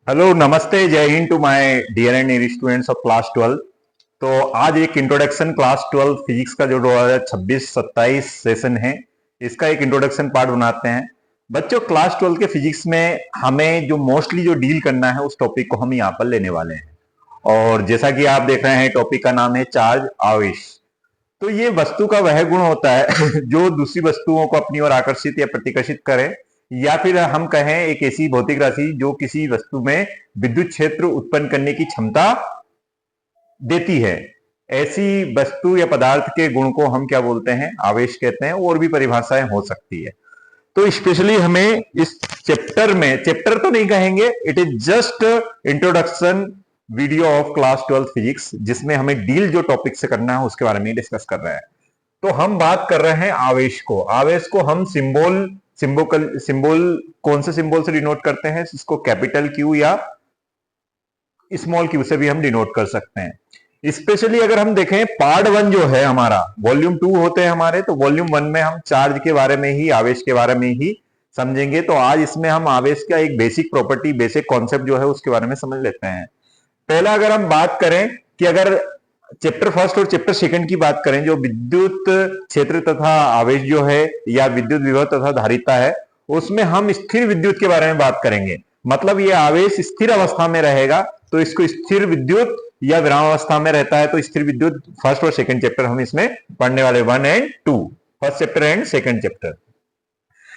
Hello नमस्ते जय हिंद to my dear and dear students of class 12। तो आज एक इंट्रोडक्शन क्लास 12 फिजिक्स का जो 2026-27 सेशन है, इसका एक इंट्रोडक्शन पार्ट बनाते हैं। बच्चों, क्लास 12 के फिजिक्स में हमें जो मोस्टली जो डील करना है उस टॉपिक को हम यहाँ पर लेने वाले हैं। और जैसा कि आप देख रहे हैं, टॉपिक का नाम है चार्ज, आवेश। तो ये वस्तु का वह गुण होता है जो दूसरी वस्तुओं को अपनी ओर आकर्षित या प्रतिकर्षित करे, या फिर हम कहें एक ऐसी भौतिक राशि जो किसी वस्तु में विद्युत क्षेत्र उत्पन्न करने की क्षमता देती है। ऐसी वस्तु या पदार्थ के गुण को हम क्या बोलते हैं? आवेश कहते हैं। और भी परिभाषाएं हो सकती है। तो स्पेशली हमें इस चैप्टर में, चैप्टर तो नहीं कहेंगे, it is just introduction video of class 12 physics, जिसमें हमें डील जो टॉपिक से करना है उसके बारे में डिस्कस कर रहे हैं। तो हम बात कर रहे हैं आवेश को। आवेश को हम सिंबल कौन से सिंबल से डिनोट करते हैं? इसको कैपिटल क्यू या स्मॉल क्यू से भी हम डिनोट कर सकते हैं। स्पेशली अगर हम देखें पार्ट 1 जो है हमारा, वॉल्यूम 2 होते हैं हमारे, तो वॉल्यूम 1 में हम चार्ज के बारे में ही, आवेश के बारे में ही समझेंगे। तो आज इसमें हम आवेश का एक बेसिक प्रॉपर्टी, बेसिक कॉन्सेप्ट जो है उसके बारे में समझ लेते हैं। पहला अगर हम बात करें कि अगर चैप्टर फर्स्ट और चैप्टर सेकंड की बात करें, जो विद्युत क्षेत्र तथा आवेश जो है या विद्युत विभव तथा धारिता है, उसमें हम स्थिर विद्युत के बारे में बात करेंगे। मतलब ये आवेश स्थिर अवस्था में रहेगा तो इसको स्थिर विद्युत, या विराम अवस्था में रहता है तो स्थिर विद्युत। फर्स्ट और सेकंड चैप्टर हम इसमें पढ़ने वाले 1 और 2, first chapter and second chapter.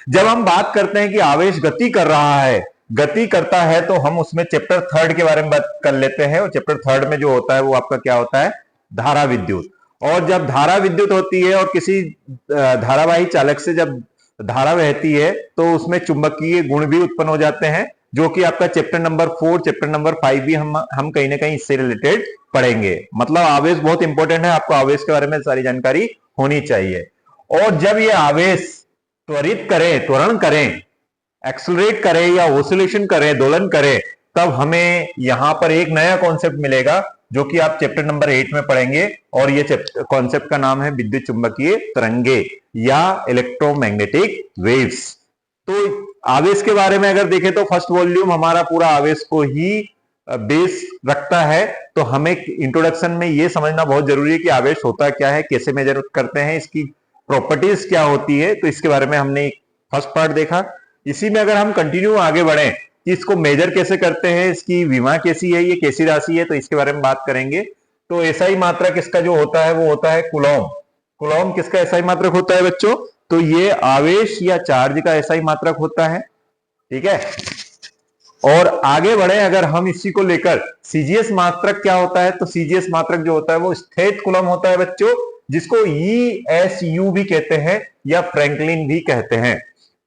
जब हम बात करते हैं कि आवेश गति कर रहा है, गति करता है, तो हम उसमें चैप्टर थर्ड के बारे में बात कर लेते हैं। और चैप्टर थर्ड में जो होता है वो आपका क्या होता है? धारा विद्युत। और जब धारा विद्युत होती है और किसी धारावाही चालक से जब धारा बहती है तो उसमें चुंबकीय गुण भी उत्पन्न हो जाते हैं, जो कि आपका चैप्टर नंबर 4, चैप्टर नंबर 5 भी हम कहीं ना कहीं इससे रिलेटेड पढ़ेंगे। मतलब आवेश बहुत इंपॉर्टेंट है, आपको आवेश के बारे में सारी जानकारी होनी चाहिए। और जब ये आवेश त्वरित करें, त्वरण करें, एक्सलरेट करें या ओसिलेशन करें, दोलन करें, तब हमें यहां पर एक नया कॉन्सेप्ट मिलेगा जो कि आप चैप्टर नंबर 8 में पढ़ेंगे। और ये कॉन्सेप्ट का नाम है विद्युत चुंबकीय तरंगे या इलेक्ट्रोमैग्नेटिक वेव्स। तो आवेश के बारे में अगर देखें तो फर्स्ट वॉल्यूम हमारा पूरा आवेश को ही बेस रखता है। तो हमें इंट्रोडक्शन में यह समझना बहुत जरूरी है कि आवेश होता क्या है, कैसे मेजर करते हैं, इसकी प्रॉपर्टीज क्या होती है। तो इसके बारे में हमने फर्स्ट पार्ट देखा। इसी में अगर हम कंटिन्यू आगे बढ़े कि इसको मेजर कैसे करते हैं, इसकी विमा कैसी है, ये कैसी राशि है, तो इसके बारे में बात करेंगे। तो एसआई मात्रक इसका जो होता है वो होता है कूलॉम। कूलॉम किसका एसआई मात्रक होता है बच्चों? तो ये आवेश या चार्ज का एसआई मात्रक होता है। ठीक है। और आगे बढ़े अगर हम इसी को लेकर, सीजीएस मात्रक क्या होता है? तो सीजीएस मात्रक जो होता है वो स्थित कूलम होता है बच्चों, जिसको ईएसयू भी कहते हैं या फ्रैंकलिन भी कहते हैं।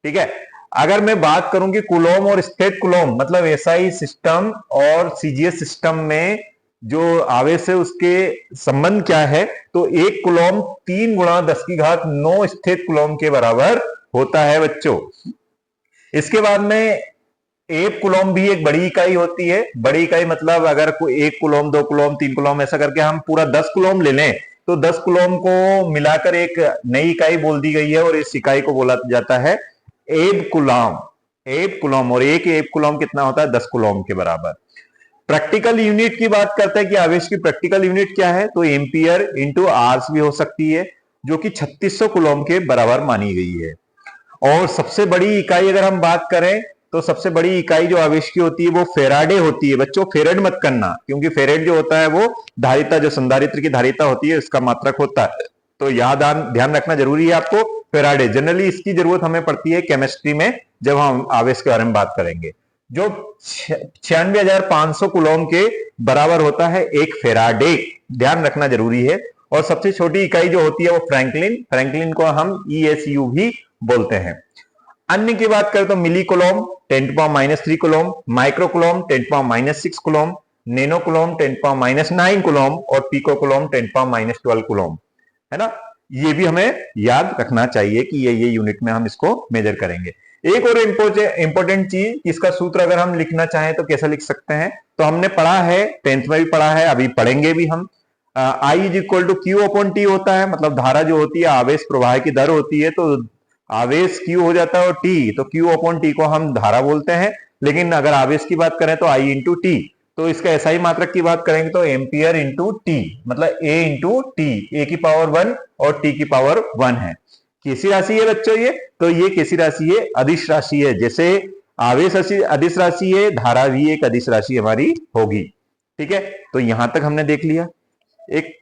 ठीक है। अगर मैं बात करूं कि कूलॉम और स्थित कूलॉम, मतलब एसआई सिस्टम और सीजीएस सिस्टम में जो आवेश है उसके संबंध क्या है, तो एक कूलॉम 3 गुणा 10 की घात 9 स्थित कूलॉम के बराबर होता है बच्चों। इसके बाद में एक कूलॉम भी एक बड़ी इकाई होती है। बड़ी इकाई मतलब अगर कोई 1 कूलॉम, 2 कूलॉम, 3 कूलॉम, ऐसा करके हम पूरा 10 कूलॉम ले लें तो 10 कूलॉम को मिलाकर एक नई इकाई बोल दी गई है और इस इकाई को बोला जाता है एब कूलॉम। एब कूलॉम, और एक एब कूलॉम कितना होता है? 10 कूलॉम के बराबर। प्रैक्टिकल यूनिट की बात करते हैं कि आवेश की प्रैक्टिकल यूनिट क्या है, तो एम्पियर इंटू आवर्स भी हो सकती है, जो कि 3600 कूलॉम के बराबर मानी गई है। और सबसे बड़ी इकाई अगर हम बात करें तो सबसे बड़ी इकाई जो आवेश की होती है वो फेराडे होती है। बच्चों फेरेड मत करना, क्योंकि फेरेड जो होता है वो धारिता, जो संधारित्र की धारिता होती है, उसका मात्रक होता है। तो यह ध्यान रखना जरूरी है आपको। फेराडे जनरली इसकी जरूरत हमें पड़ती है केमिस्ट्री में जब हम आवेश के बारे में बात करेंगे। जो 96,500 कूलॉम के बराबर होता है एक फेराडे, ध्यान रखना जरूरी है। और सबसे छोटी इकाई जो होती है वो फ्रैंकलिन, फ्रैंकलिन को हम ईएसयू भी बोलते हैं। अन्य की बात करें तो milli coulomb 10⁻³ coulomb, micro coulomb 10⁻6 coulomb, nano coulomb 10⁻9 coulomb और पीको कूलॉम 10⁻12 कूलॉम, है ना। ये भी हमें याद रखना चाहिए कि ये यूनिट में हम इसको मेजर करेंगे। एक और इंपॉर्टेंट चीज, इसका सूत्र अगर हम लिखना चाहें तो कैसा लिख सकते हैं? तो हमने पढ़ा है, 10th में भी पढ़ा है, अभी पढ़ेंगे भी हम। I is equal to Q upon T होता है। मतलब धारा जो होती है, आवेश प्रवाह की दर होती है, तो आवेश Q हो जाता है और T, तो Q अपॉन T को हम धारा बोलते हैं। लेकिन अगर आवेश की बात करें तो I इंटू टी, तो इसका एसआई मात्रक की बात करेंगे तो एम्पियर इंटू टी, मतलब A इंटू टी, ए की पावर 1 और T की पावर 1 है। कैसी राशि है बच्चों ये? तो ये कैसी राशि है? अदिश राशि है। जैसे आवेश अदिश राशि है, धारा भी एक अदिश राशि हमारी होगी। ठीक है, तो यहां तक हमने देख लिया। एक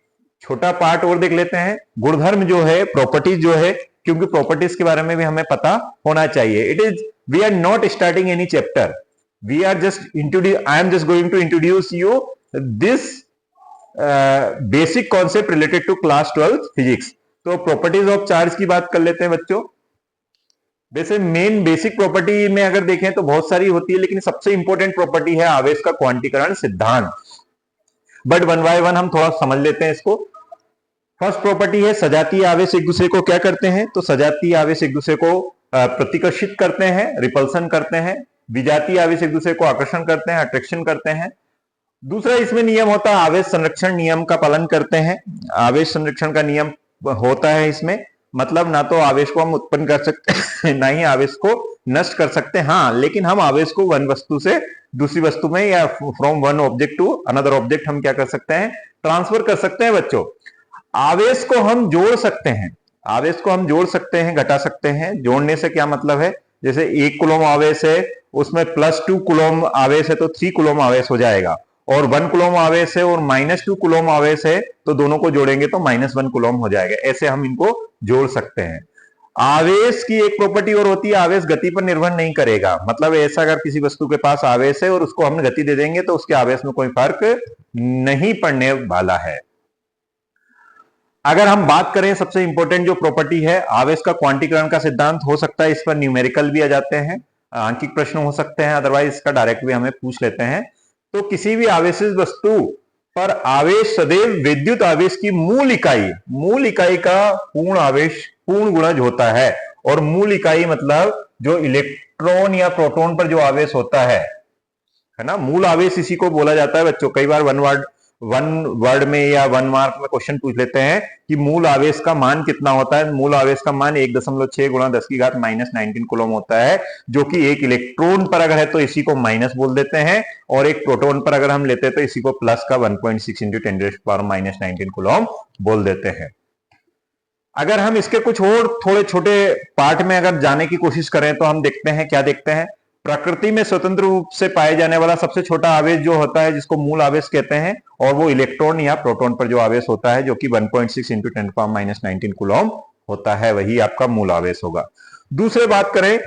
छोटा पार्ट और देख लेते हैं, गुणधर्म जो है, प्रॉपर्टीज जो है, क्योंकि प्रॉपर्टीज के बारे में भी हमें पता होना चाहिए। It is, we are not starting any chapter, we are just introduce, I am just going to introduce you this basic concept related to class 12 physics. तो प्रॉपर्टीज ऑफ चार्ज की बात कर लेते हैं बच्चों। वैसे मेन बेसिक प्रॉपर्टी में अगर देखें तो बहुत सारी होती है, लेकिन सबसे इंपॉर्टेंट प्रॉपर्टी है आवेश का क्वांटीकरण सिद्धांत। बट वन बाय वन हम थोड़ा समझ लेते हैं इसको। फर्स्ट प्रॉपर्टी है सजातीय आवेश एक दूसरे को क्या करते हैं? तो सजातीय आवेश एक दूसरे को प्रतिकर्षित करते हैं, रिपल्सन करते हैं। विजातीय आवेश एक दूसरे को आकर्षण करते हैं, अट्रैक्शन करते हैं। दूसरा इसमें नियम होता है आवेश संरक्षण नियम का पालन करते हैं। आवेश संरक्षण का नियम होता है इसमें, मतलब ना तो आवेश को हम उत्पन्न कर सकते हैं ना ही आवेश को नष्ट कर सकते हैं। हाँ, लेकिन हम आवेश को वन वस्तु से दूसरी वस्तु में या from one object to another object हम क्या कर सकते हैं? ट्रांसफर कर सकते हैं बच्चों। आवेश को हम जोड़ सकते हैं, आवेश को हम जोड़ सकते हैं, घटा सकते हैं। जोड़ने से क्या मतलब है? जैसे 1 कूलम आवेश है, उसमें +2 कूलम आवेश है तो 3 कूलम आवेश हो जाएगा, और 1 कूलम आवेश है और -2 कूलम आवेश है तो दोनों को जोड़ेंगे तो -1 कूलम हो जाएगा। ऐसे हम इनको जोड़ सकते हैं। आवेश की एक प्रॉपर्टी और होती है, आवेश गति पर निर्भर नहीं करेगा। मतलब ऐसा अगर किसी वस्तु के पास आवेश है और उसको हम गति दे देंगे तो उसके आवेश में कोई फर्क नहीं पड़ने वाला है। अगर हम बात करें सबसे इंपॉर्टेंट जो प्रॉपर्टी है आवेश का क्वांटीकरण का सिद्धांत, हो सकता है इस पर न्यूमेरिकल भी आ जाते हैं, आंकिक प्रश्न हो सकते हैं, अदरवाइज इसका डायरेक्ट भी हमें पूछ लेते हैं। तो किसी भी आवेशित वस्तु पर आवेश सदैव विद्युत आवेश की मूल इकाई का पूर्ण आवेश, पूर्ण गुणज होता है। और मूल इकाई मतलब जो इलेक्ट्रॉन या प्रोटॉन पर जो आवेश होता है ना, मूल आवेश इसी को बोला जाता है बच्चों। कई बार वन वर्ड में या 1 मार्क में क्वेश्चन पूछ लेते हैं कि मूल आवेश का मान कितना होता है। मूल आवेश का मान 1.6 गुणा 10⁻⁻19 कूलम होता है, जो कि एक इलेक्ट्रॉन पर अगर है तो इसी को माइनस बोल देते हैं, और एक प्रोटॉन पर अगर हम लेते हैं तो इसी को प्लस का 1.6 × 10⁻⁻19 कूलम बोल देते हैं। अगर हम इसके कुछ और थोड़े छोटे पार्ट में अगर जाने की कोशिश करें तो हम देखते हैं, क्या देखते हैं? प्रकृति में स्वतंत्र रूप से पाए जाने वाला सबसे छोटा आवेश जो होता है, जिसको मूल आवेश कहते हैं, और वो इलेक्ट्रॉन या प्रोटॉन पर जो आवेश होता है, जो कि 1.6 × 10⁻⁻19 कूलम होता है, वही आपका मूल आवेश होगा। दूसरे बात करें,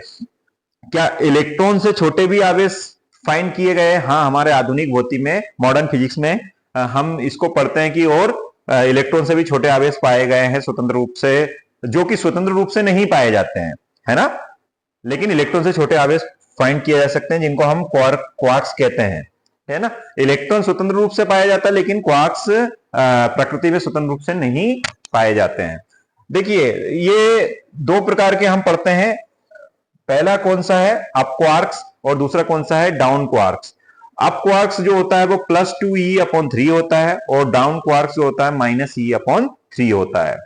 क्या इलेक्ट्रॉन से छोटे भी आवेश फाइंड किए गए? हाँ, हमारे आधुनिक भौतिकी में, मॉडर्न फिजिक्स में हम इसको पढ़ते हैं कि और इलेक्ट्रॉन से भी छोटे आवेश पाए गए हैं स्वतंत्र रूप से, जो कि स्वतंत्र रूप से नहीं पाए जाते हैं, है ना। लेकिन इलेक्ट्रॉन से छोटे आवेश फाइंड किए जा सकते हैं, जिनको हम क्वार्क्स कहते हैं, है ना। इलेक्ट्रॉन स्वतंत्र रूप से पाया जाता है, लेकिन क्वार्क्स प्रकृति में स्वतंत्र रूप से नहीं पाए जाते हैं। देखिए, ये 2 प्रकार के हम पढ़ते हैं। पहला कौन सा है? अप क्वार्क्स, और दूसरा कौन सा है? Down quarks. अप क्वार्क्स जो होता है वो +2e/3 होता है, और डाउन क्वार्क्स जो होता है -e/3 होता है।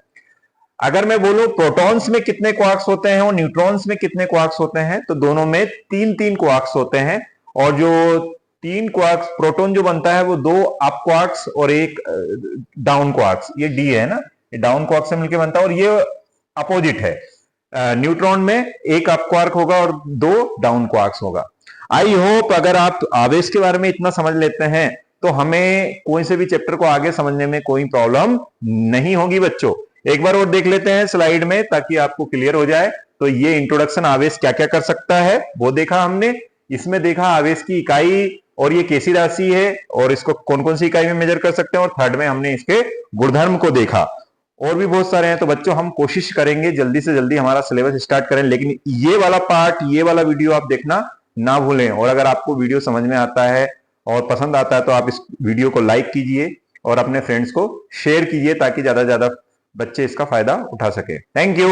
अगर मैं बोलूं प्रोटॉन्स में कितने क्वार्क्स होते हैं और न्यूट्रॉन्स में कितने क्वार्क्स होते हैं, तो दोनों में 3-3 क्वार्क्स होते हैं। और जो 3 क्वार्क्स प्रोटॉन जो बनता है वो 2 अप क्वार्क्स और 1 डाउन क्वार्क्स, ये डी है ना, ये डाउन क्वार्क्स से मिलकर बनता है, और ये अपोजिट है। न्यूट्रॉन में 1 अप क्वार्क होगा और 2 डाउन क्वार्क्स होगा। आई होप अगर आप आवेश के बारे में इतना समझ लेते हैं तो हमें कोई से भी चैप्टर को आगे समझने में कोई प्रॉब्लम नहीं होगी बच्चों। एक बार और देख लेते हैं स्लाइड में, ताकि आपको क्लियर हो जाए। तो ये इंट्रोडक्शन, आवेश क्या क्या कर सकता है वो देखा हमने। इसमें देखा आवेश की इकाई और ये कैसी राशि है और इसको कौन कौन सी इकाई में मेजर कर सकते हैं, और थर्ड में हमने इसके गुणधर्म को देखा। और भी बहुत सारे हैं। तो बच्चों, हम कोशिश करेंगे जल्दी से जल्दी हमारा सिलेबस स्टार्ट करें, लेकिन ये वाला पार्ट, ये वाला वीडियो आप देखना ना भूलें। और अगर आपको वीडियो समझ में आता है और पसंद आता है तो आप इस वीडियो को लाइक कीजिए और अपने फ्रेंड्स को शेयर कीजिए, ताकि ज्यादा से ज्यादा बच्चे इसका फायदा उठा सके। Thank you.